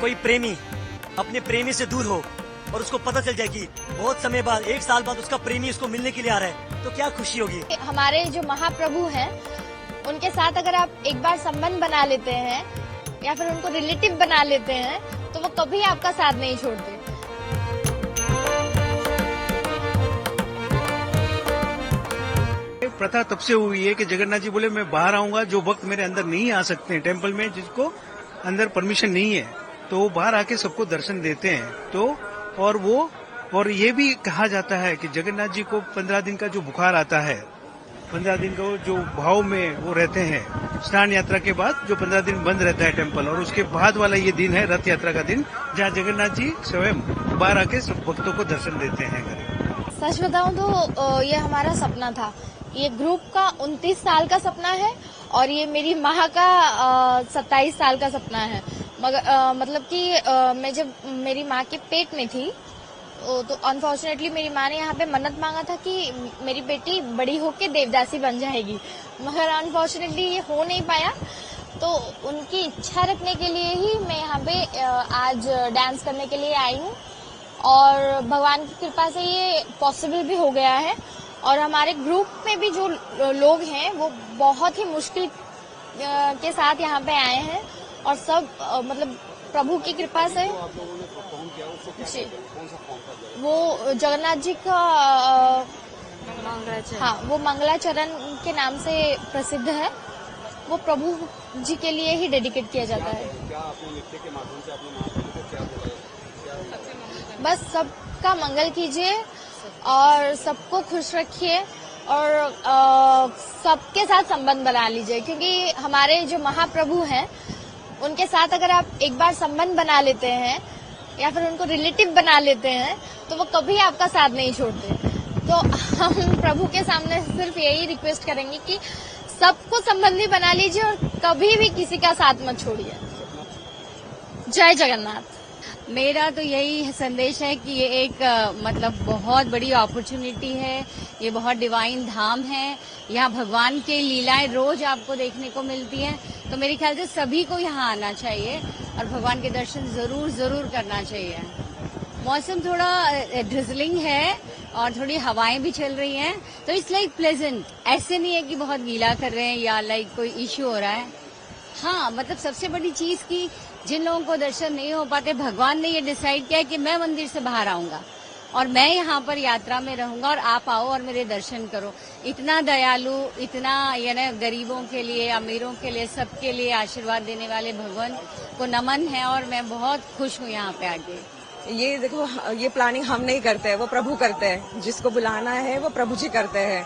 कोई प्रेमी अपने प्रेमी से दूर हो और उसको पता चल जाए कि बहुत समय बाद 1 साल बाद उसका प्रेमी उसको मिलने के लिए आ रहा है, तो क्या खुशी होगी। हमारे जो महाप्रभु हैं उनके साथ अगर आप एक बार संबंध बना लेते हैं या फिर उनको रिलेटिव बना लेते हैं तो वो कभी आपका साथ नहीं छोड़ते। प्रथा तब से हुई है कि जगन्नाथ जी बोले मैं बाहर आऊंगा, जो भक्त मेरे अंदर नहीं आ सकते हैं टेम्पल में, जिसको अंदर परमिशन नहीं है, तो वो बाहर आके सबको दर्शन देते हैं। तो और ये भी कहा जाता है कि जगन्नाथ जी को 15 दिन का जो बुखार आता है, 15 दिन का जो भाव में वो रहते हैं, स्नान यात्रा के बाद जो 15 दिन बंद रहता है टेम्पल, और उसके बाद वाला ये दिन है रथ यात्रा का दिन, जहाँ जगन्नाथ जी स्वयं बाहर आके सब भक्तों को दर्शन देते हैं। सच बताऊं तो ये हमारा सपना था। ये ग्रुप का 29 साल का सपना है और ये मेरी माँ का 27 साल का सपना है। मगर मतलब कि मैं जब मेरी माँ के पेट में थी तो अनफॉर्चुनेटली मेरी माँ ने यहाँ पे मन्नत मांगा था कि मेरी बेटी बड़ी होके देवदासी बन जाएगी, मगर अनफॉर्चुनेटली ये हो नहीं पाया। तो उनकी इच्छा रखने के लिए ही मैं यहाँ पे आज डांस करने के लिए आई हूँ और भगवान की कृपा से ये पॉसिबल भी हो गया है। और हमारे ग्रुप में भी जो लोग हैं वो बहुत ही मुश्किल के साथ यहाँ पे आए हैं और सब मतलब प्रभु की कृपा से जी, वो जगन्नाथ जी का हाँ वो मंगलाचरण के नाम से प्रसिद्ध है। वो प्रभु जी के लिए ही डेडिकेट किया जाता है। क्या आपने नृत्य के माध्यम से अपने महाप्रभु को क्या बोला? बस सबका मंगल कीजिए और सबको खुश रखिए और सबके साथ संबंध बना लीजिए, क्योंकि हमारे जो महाप्रभु हैं उनके साथ अगर आप एक बार संबंध बना लेते हैं या फिर उनको रिलेटिव बना लेते हैं तो वो कभी आपका साथ नहीं छोड़ते। तो हम प्रभु के सामने सिर्फ यही रिक्वेस्ट करेंगे कि सबको संबंधी बना लीजिए और कभी भी किसी का साथ मत छोड़िए। जय जगन्नाथ। मेरा तो यही संदेश है कि ये एक मतलब बहुत बड़ी अपॉर्चुनिटी है, ये बहुत डिवाइन धाम है, यहाँ भगवान की लीलाएं रोज आपको देखने को मिलती हैं। तो मेरे ख्याल से सभी को यहाँ आना चाहिए और भगवान के दर्शन जरूर करना चाहिए। मौसम थोड़ा ड्रिजलिंग है और थोड़ी हवाएं भी चल रही हैं, तो इट्स लाइक प्लेजेंट। ऐसे नहीं है कि बहुत गीला कर रहे हैं या लाइक कोई इश्यू हो रहा है। हाँ, मतलब सबसे बड़ी चीज की जिन लोगों को दर्शन नहीं हो पाते, भगवान ने ये डिसाइड किया है कि मैं मंदिर से बाहर आऊंगा और मैं यहाँ पर यात्रा में रहूंगा और आप आओ और मेरे दर्शन करो। इतना दयालु, इतना यानी गरीबों के लिए, अमीरों के लिए, सबके लिए आशीर्वाद देने वाले भगवान को नमन है और मैं बहुत खुश हूँ यहाँ पे आके। ये देखो, ये प्लानिंग हम नहीं करते हैं, वो प्रभु करते हैं। जिसको बुलाना है वो प्रभु जी करते हैं।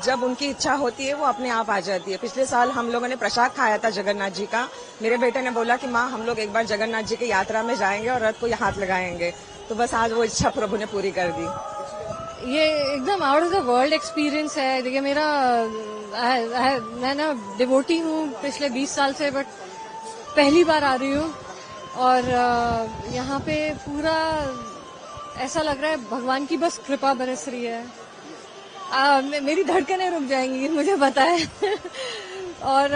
जब उनकी इच्छा होती है वो अपने आप आ जाती है। पिछले साल हम लोगों ने प्रसाद खाया था जगन्नाथ जी का। मेरे बेटे ने बोला कि माँ हम लोग एक बार जगन्नाथ जी की यात्रा में जाएंगे और रथ को हाथ लगाएंगे, तो बस आज वो इच्छा प्रभु ने पूरी कर दी। ये एकदम out of the world experience है। देखिए मैं ना डिवोटी हूँ पिछले 20 साल से, बट पहली बार आ रही हूँ और यहाँ पे पूरा ऐसा लग रहा है भगवान की बस कृपा बरस रही है। मेरी धड़कनें रुक जाएंगी, मुझे पता है। और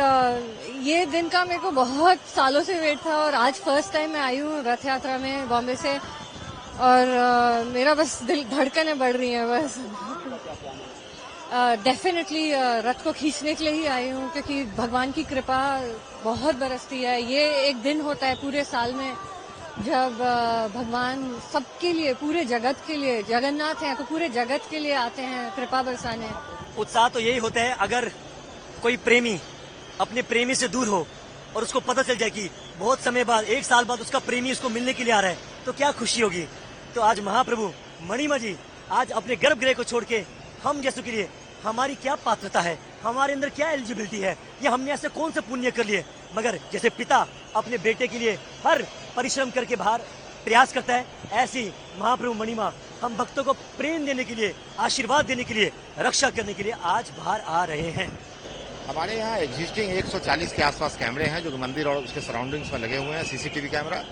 ये दिन का मेरे को बहुत सालों से वेट था और आज फर्स्ट टाइम मैं आई हूँ रथ यात्रा में बॉम्बे से और मेरा बस दिल धड़कनें बढ़ रही हैं बस। डेफिनेटली रथ को खींचने के लिए ही आई हूँ, क्योंकि भगवान की कृपा बहुत बरसती है। ये एक दिन होता है पूरे साल में जब भगवान सबके लिए, पूरे जगत के लिए, जगन्नाथ हैं तो पूरे जगत के लिए आते हैं कृपा बरसाने। उत्साह तो यही होता है अगर कोई प्रेमी अपने प्रेमी से दूर हो और उसको पता चल जाए कि बहुत समय बाद 1 साल बाद उसका प्रेमी उसको मिलने के लिए आ रहा है, तो क्या खुशी होगी। तो आज महाप्रभु मणिमा जी आज अपने गर्भगृह को छोड़ के हम जैसों के लिए हमारी क्या पात्रता है, हमारे अंदर क्या एलिजिबिलिटी है, या हमने ऐसे कौन से पुण्य कर लिए, मगर जैसे पिता अपने बेटे के लिए हर परिश्रम करके बाहर प्रयास करता है, ऐसी महाप्रभु मणिमा हम भक्तों को प्रेम देने के लिए, आशीर्वाद देने के लिए, रक्षा करने के लिए आज बाहर आ रहे हैं। हमारे यहाँ एग्जिस्टिंग 140 के आसपास कैमरे हैं जो मंदिर और उसके सराउंडिंग्स में लगे हुए हैं। सीसीटीवी कैमरा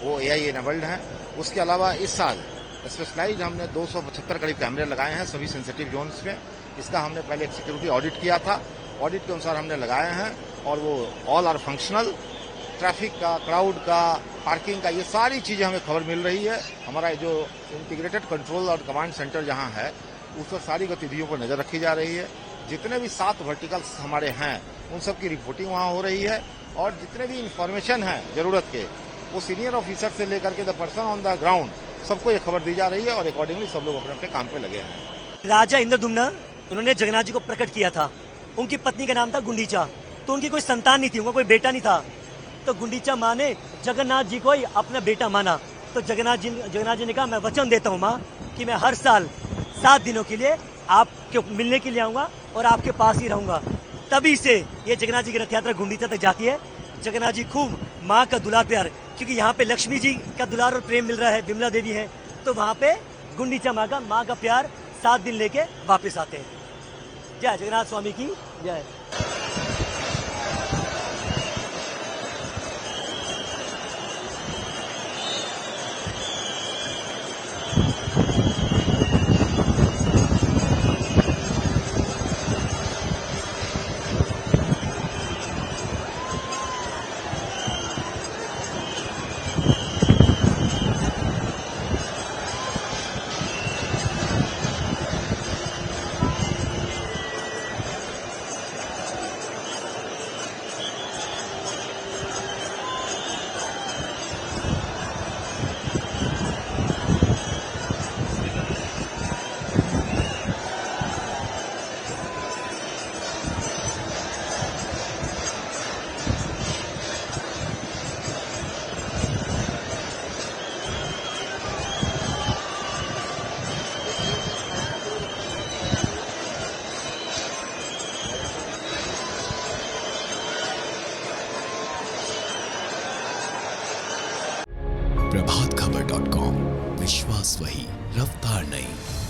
वो AI एनेबल्ड हैं। उसके अलावा इस साल स्पेशलाइज हमने 275 करीब कैमरे लगाए हैं सभी सेंसिटिव जोन्स में। इसका हमने पहले एक सिक्योरिटी ऑडिट किया था, ऑडिट के अनुसार हमने लगाए हैं और वो ऑल आर फंक्शनल। ट्रैफिक का, क्राउड का, पार्किंग का, ये सारी चीजें हमें खबर मिल रही है। हमारा जो इंटीग्रेटेड कंट्रोल और कमांड सेंटर जहां है, उस पर सारी गतिविधियों पर नजर रखी जा रही है। जितने भी 7 वर्टिकल्स हमारे हैं, उन सब की रिपोर्टिंग वहां हो रही है, और जितने भी इंफॉर्मेशन है जरूरत के, वो सीनियर ऑफिसर से लेकर के the person on the ground, सबको ये खबर दी जा रही है, और अकॉर्डिंगली सब लोग अपने अपने काम पे लगे हैं। राजा इंद्रदुम्न, उन्होंने जगन्नाथ जी को प्रकट किया था। उनकी पत्नी का नाम था गुंडीचा, तो उनकी कोई संतान नहीं थी, उनका कोई बेटा नहीं था। तो गुंडीचा माँ ने जगन्नाथ जी को ही अपना बेटा माना। तो जगन्नाथ जी ने कहा, मैं वचन देता हूँ माँ कि मैं हर साल 7 दिनों के लिए आपके मिलने के लिए आऊंगा और आपके पास ही रहूंगा। तभी से ये जगन्नाथ जी की रथ यात्रा गुंडीचा तक जाती है। जगन्नाथ जी खूब माँ का दुलार प्यार, क्योंकि यहाँ पे लक्ष्मी जी का दुलार और प्रेम मिल रहा है, विमला देवी है, तो वहाँ पे गुंडीचा माँ का प्यार 7 दिन लेके वापस आते हैं। जय जगन्नाथ स्वामी की जय। प्रभातखबर.com, विश्वास वही, रफ्तार नहीं।